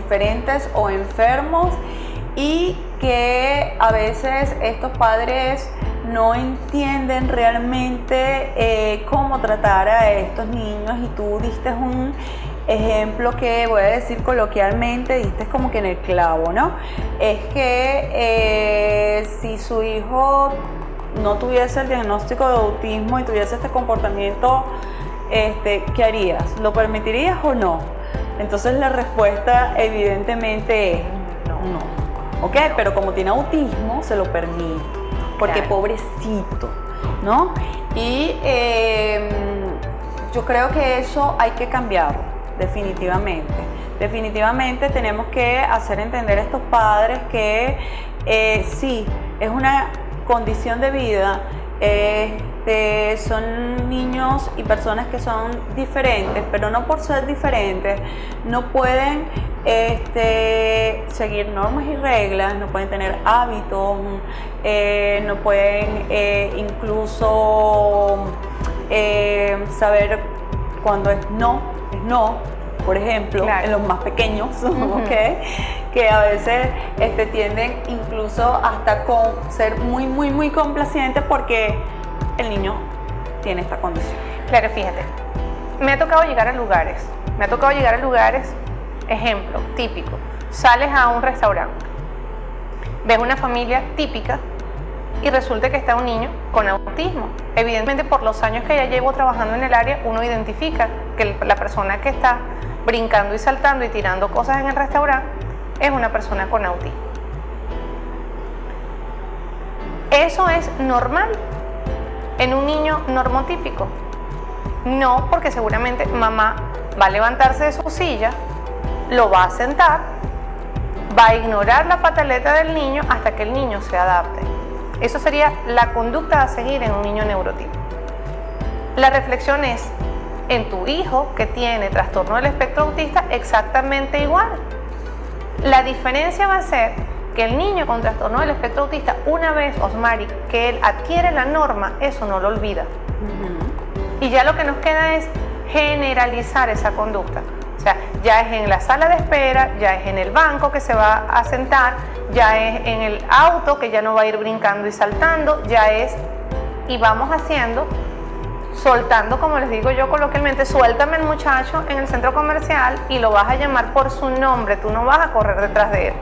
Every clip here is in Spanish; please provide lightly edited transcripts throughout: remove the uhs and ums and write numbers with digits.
diferentes o enfermos, y que a veces estos padres no entienden realmente cómo tratar a estos niños. Y tú diste un ejemplo que voy a decir coloquialmente, diste como que en el clavo, ¿no? Es que si su hijo no tuviese el diagnóstico de autismo y tuviese este comportamiento, ¿qué harías? ¿Lo permitirías o no? Entonces la respuesta evidentemente es no. ¿Ok? Pero como tiene autismo, se lo permito, porque claro, pobrecito, ¿no? Y yo creo que eso hay que cambiarlo, definitivamente. Definitivamente tenemos que hacer entender a estos padres que sí, es una condición de vida. Son niños y personas que son diferentes, pero no por ser diferentes no pueden seguir normas y reglas, no pueden tener hábitos, no pueden incluso saber cuándo es no, por ejemplo, claro, en los más pequeños, ¿okay? Que a veces tienden incluso hasta con ser muy complacientes porque el niño tiene esta condición. Claro, fíjate, me ha tocado llegar a lugares, ejemplo típico, sales a un restaurante, ves una familia típica y resulta que está un niño con autismo. Evidentemente, por los años que ya llevo trabajando en el área, uno identifica que la persona que está brincando y saltando y tirando cosas en el restaurante es una persona con autismo. ¿Eso es normal en un niño normotípico? No, porque seguramente mamá va a levantarse de su silla, lo va a sentar, va a ignorar la pataleta del niño hasta que el niño se adapte. Eso sería la conducta a seguir en un niño neurotípico. La reflexión es, en tu hijo que tiene trastorno del espectro autista, exactamente igual. La diferencia va a ser que el niño con trastorno del espectro autista, una vez, Osmari, que él adquiere la norma, eso no lo olvida. Y ya lo que nos queda es generalizar esa conducta. O sea, ya es en la sala de espera, ya es en el banco que se va a sentar, ya es en el auto que ya no va a ir brincando y saltando, ya es, y vamos haciendo, soltando, como les digo yo coloquialmente, suéltame el muchacho en el centro comercial y lo vas a llamar por su nombre, tú no vas a correr detrás de él.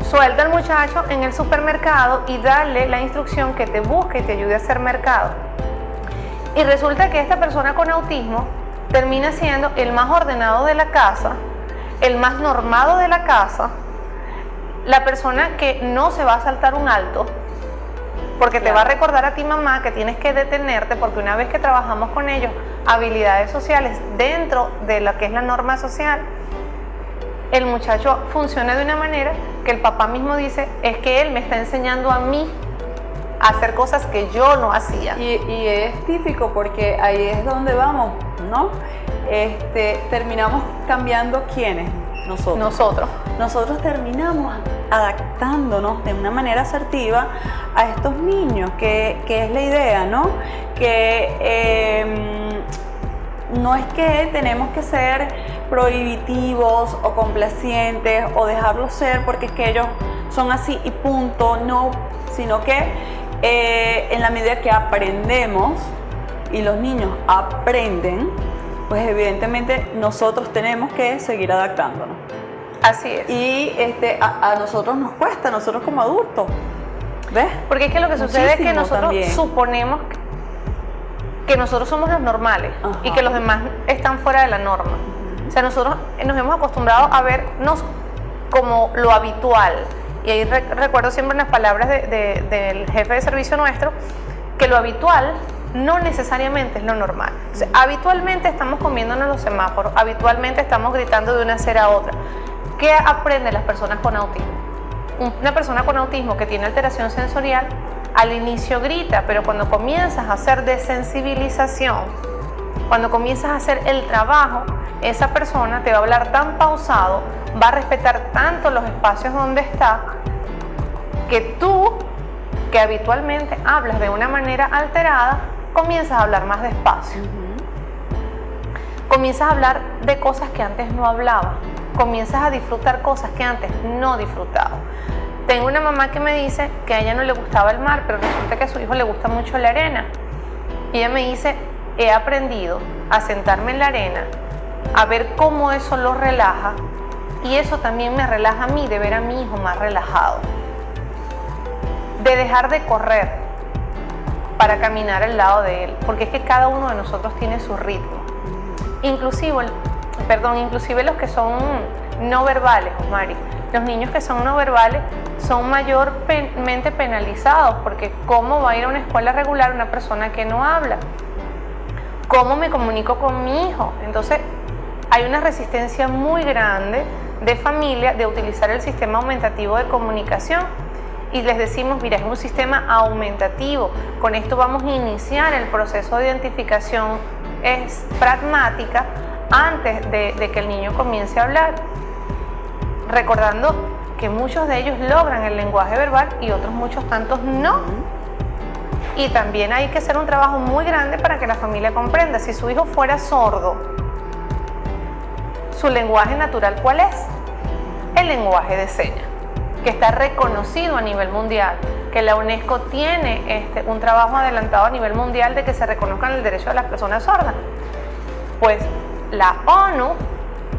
Suelta al muchacho en el supermercado y dale la instrucción que te busque y te ayude a hacer mercado. Y resulta que esta persona con autismo termina siendo el más ordenado de la casa, el más normado de la casa, la persona que no se va a saltar un alto, porque te va a recordar a ti, mamá, que tienes que detenerte, porque una vez que trabajamos con ellos habilidades sociales dentro de lo que es la norma social, el muchacho funciona de una manera que el papá mismo dice, es que él me está enseñando a mí a hacer cosas que yo no hacía. Y es típico porque ahí es donde vamos, ¿no? Terminamos cambiando ¿quiénes? Nosotros terminamos adaptándonos de una manera asertiva a estos niños, que es la idea, ¿no? Que no es que tenemos que ser prohibitivos o complacientes o dejarlos ser porque es que ellos son así y punto, no, sino que en la medida que aprendemos y los niños aprenden, pues evidentemente nosotros tenemos que seguir adaptándonos. Así es. Y a nosotros nos cuesta, nosotros como adultos, ¿ves? Porque es que lo que sucede es que nosotros suponemos que nosotros somos los normales. Ajá. Y que los demás están fuera de la norma. O sea, nosotros nos hemos acostumbrado a vernos como lo habitual. Y ahí recuerdo siempre unas palabras del jefe de servicio nuestro, que lo habitual no necesariamente es lo normal. O sea, habitualmente estamos comiéndonos los semáforos, habitualmente estamos gritando de una acera a otra. ¿Qué aprenden las personas con autismo? Una persona con autismo que tiene alteración sensorial, al inicio grita, pero cuando comienzas a hacer desensibilización, cuando comienzas a hacer el trabajo, esa persona te va a hablar tan pausado, va a respetar tanto los espacios donde está, que tú, que habitualmente hablas de una manera alterada, comienzas a hablar más despacio. Comienzas a hablar de cosas que antes no hablabas. comienzas a disfrutar cosas que antes no disfrutaba. Tengo una mamá que me dice que a ella no le gustaba el mar, pero resulta que a su hijo le gusta mucho la arena. Y ella me dice, he aprendido a sentarme en la arena, a ver cómo eso lo relaja, y eso también me relaja a mí, de ver a mi hijo más relajado. De dejar de correr para caminar al lado de él, porque es que cada uno de nosotros tiene su ritmo. Inclusive los que son no verbales, Osmari. Los niños que son no verbales son mayormente penalizados, porque ¿cómo va a ir a una escuela regular una persona que no habla? ¿Cómo me comunico con mi hijo? Entonces, hay una resistencia muy grande de familia de utilizar el sistema aumentativo de comunicación. Y les decimos, mira, es un sistema aumentativo. Con esto vamos a iniciar el proceso de identificación pragmática antes de que el niño comience a hablar. Recordando que muchos de ellos logran el lenguaje verbal y otros muchos tantos no. Y también hay que hacer un trabajo muy grande para que la familia comprenda. Si su hijo fuera sordo, ¿su lenguaje natural cuál es? El lenguaje de señas, que está reconocido a nivel mundial, que la UNESCO tiene un trabajo adelantado a nivel mundial de que se reconozcan el derecho de las personas sordas. Pues la ONU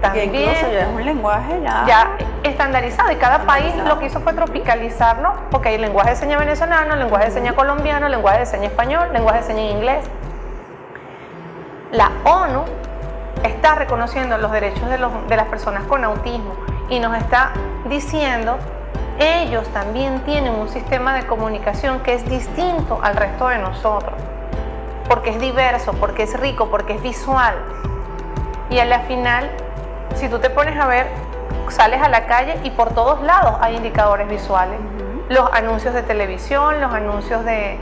también, que incluso ya es un lenguaje ya estandarizado, y cada país lo que hizo fue tropicalizarlo, porque hay lenguaje de señas venezolano, lenguaje de señas colombiano, lenguaje de señas español, lenguaje de señas inglés. La ONU está reconociendo los derechos de las personas con autismo y nos está diciendo, ellos también tienen un sistema de comunicación que es distinto al resto de nosotros, porque es diverso, porque es rico, porque es visual. Y a la final, si tú te pones a ver, sales a la calle y por todos lados hay indicadores visuales. Los anuncios de televisión, los anuncios de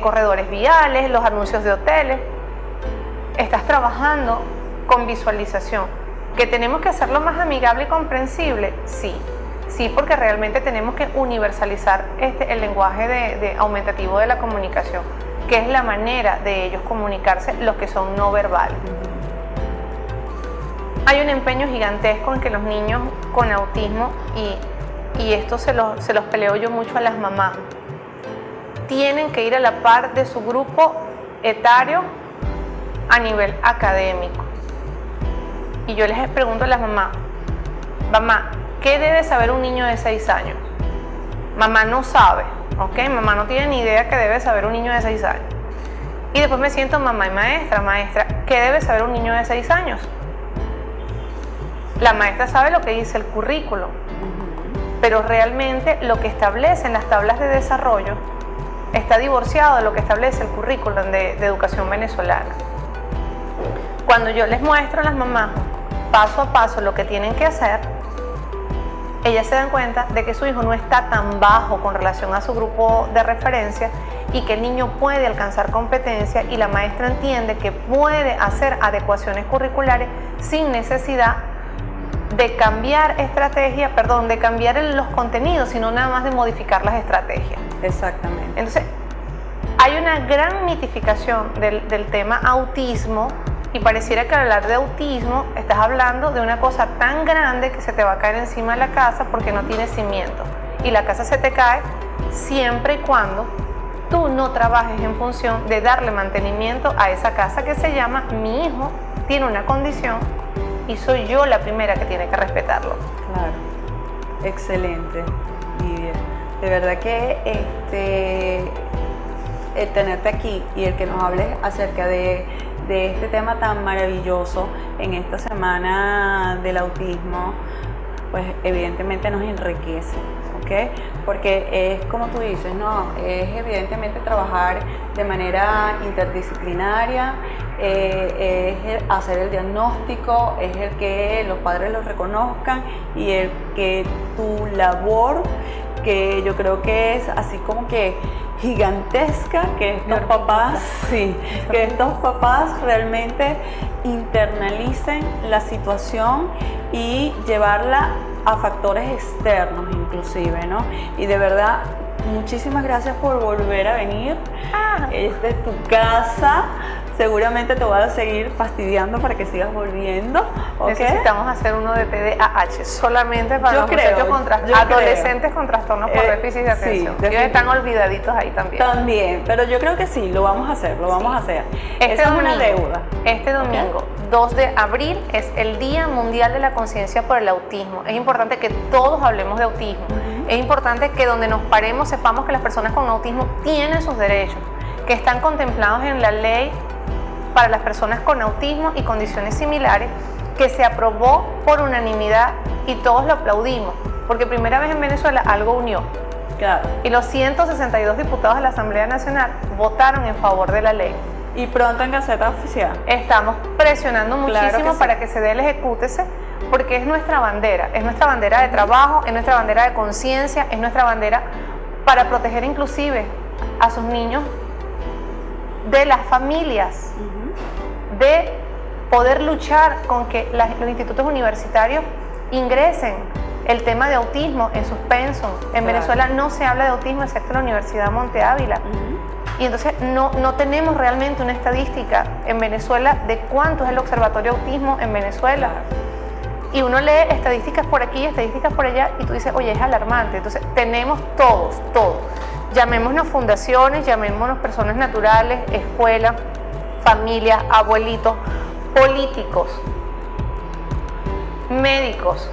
corredores viales, los anuncios de hoteles. Estás trabajando con visualización. ¿Que tenemos que hacerlo más amigable y comprensible? Sí, porque realmente tenemos que universalizar el lenguaje aumentativo de la comunicación, que es la manera de ellos comunicarse, los que son no verbales. Hay un empeño gigantesco en que los niños con autismo, y esto se los peleo yo mucho a las mamás, tienen que ir a la par de su grupo etario a nivel académico. Y yo les pregunto a las mamás, mamá, ¿qué debe saber un niño de 6 años? Mamá no sabe, ¿ok? Mamá no tiene ni idea que debe saber un niño de 6 años. Y después me siento mamá y maestra, ¿qué debe saber un niño de 6 años? La maestra sabe lo que dice el currículo, pero realmente lo que establecen las tablas de desarrollo está divorciado de lo que establece el currículum de educación venezolana. Cuando yo les muestro a las mamás paso a paso lo que tienen que hacer, ellas se dan cuenta de que su hijo no está tan bajo con relación a su grupo de referencia y que el niño puede alcanzar competencia, y la maestra entiende que puede hacer adecuaciones curriculares sin necesidad de cambiar de cambiar los contenidos, sino nada más de modificar las estrategias. Exactamente. Entonces, hay una gran mitificación del tema autismo, y pareciera que al hablar de autismo estás hablando de una cosa tan grande que se te va a caer encima de la casa porque no tiene cimiento. Y la casa se te cae siempre y cuando tú no trabajes en función de darle mantenimiento a esa casa, que se llama mi hijo tiene una condición y soy yo la primera que tiene que respetarlo. Claro, excelente, Lidia. De verdad que el tenerte aquí y el que nos hables acerca de este tema tan maravilloso en esta semana del autismo, pues evidentemente nos enriquece, ¿ok? Porque es como tú dices, ¿no? Es evidentemente trabajar de manera interdisciplinaria, es hacer el diagnóstico, es el que los padres lo reconozcan, y el que tu labor, que yo creo que es así como que gigantesca, que estos papás, que estos papás realmente internalicen la situación y llevarla a factores externos inclusive, ¿no? Y de verdad, muchísimas gracias por volver a venir. Esta es tu casa, seguramente te voy a seguir fastidiando para que sigas volviendo. ¿Ok? Necesitamos hacer uno de TDAH solamente para Yo los creo, muchachos yo adolescentes con trastornos por déficit de atención. Sí, Ellos definitivamente. están olvidaditos ahí también. También, pero yo creo que sí, lo vamos a hacer, lo vamos a hacer. Esa es una deuda. Este domingo, 2 de abril, es el Día Mundial de la Conciencia por el Autismo. Es importante que todos hablemos de autismo. Es importante que donde nos paremos sepamos que las personas con autismo tienen sus derechos, que están contemplados en la ley para las personas con autismo y condiciones similares, que se aprobó por unanimidad y todos lo aplaudimos, porque primera vez en Venezuela algo unió. Claro. Y los 162 diputados de la Asamblea Nacional votaron en favor de la ley. Y pronto en Gaceta Oficial. Estamos presionando Claro muchísimo que sí. para que se dé el ejecútese, porque es nuestra bandera de trabajo, es nuestra bandera de conciencia, es nuestra bandera para proteger inclusive a sus niños de las familias, de poder luchar con que los institutos universitarios ingresen el tema de autismo en sus pensum. En Venezuela no se habla de autismo excepto en la Universidad Monte Ávila. Y entonces no tenemos realmente una estadística en Venezuela de cuánto es el observatorio autismo en Venezuela. Y uno lee estadísticas por aquí, estadísticas por allá, y tú dices, oye, es alarmante. Entonces tenemos todos. Llamémonos fundaciones, llamémonos personas naturales, escuelas, familias, abuelitos, políticos, médicos,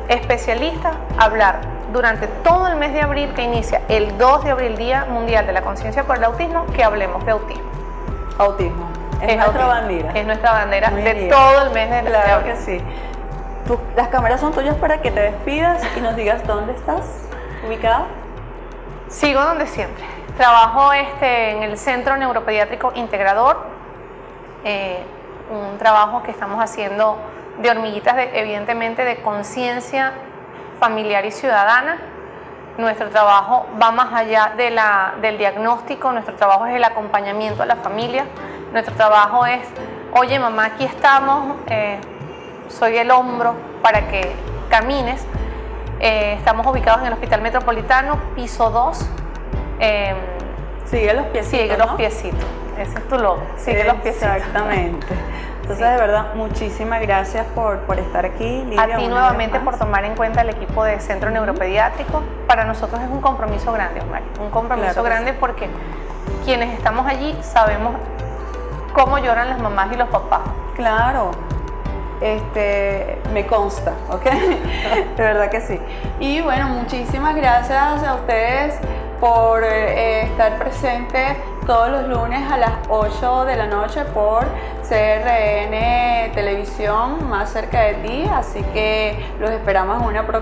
especialistas, hablar durante todo el mes de abril, que inicia el 2 de abril, Día Mundial de la Conciencia por el Autismo, que hablemos de autismo. Autismo. Es nuestra bandera. Es nuestra bandera Muy de bien. todo el mes de Claro abril. que sí. Las cámaras son tuyas para que te despidas y nos digas dónde estás ubicado. Sigo donde siempre. Trabajo en el Centro Neuropediátrico Integrador, un trabajo que estamos haciendo de hormiguitas, evidentemente de conciencia familiar y ciudadana. Nuestro trabajo va más allá del diagnóstico, nuestro trabajo es el acompañamiento a la familia. Nuestro trabajo es, oye mamá, aquí estamos, soy el hombro para que camines. Estamos ubicados en el Hospital Metropolitano, piso 2. Sigue los piecitos, Sigue los ¿no? piecitos. Ese es tu logo. Sigue los piecitos. Exactamente. Entonces, Sí. de verdad, muchísimas gracias por estar aquí, Lidia. A ti una nuevamente vez por más. tomar en cuenta el equipo de Centro Neuropediátrico. Para nosotros es un compromiso grande, Omar. Un compromiso Claro que grande sí. porque quienes estamos allí sabemos cómo lloran las mamás y los papás. Claro, me consta, ¿ok? De verdad que sí. Y bueno, muchísimas gracias a ustedes por estar presentes todos los lunes a las 8 de la noche por CRN Televisión, más cerca de ti. Así que los esperamos en una próxima.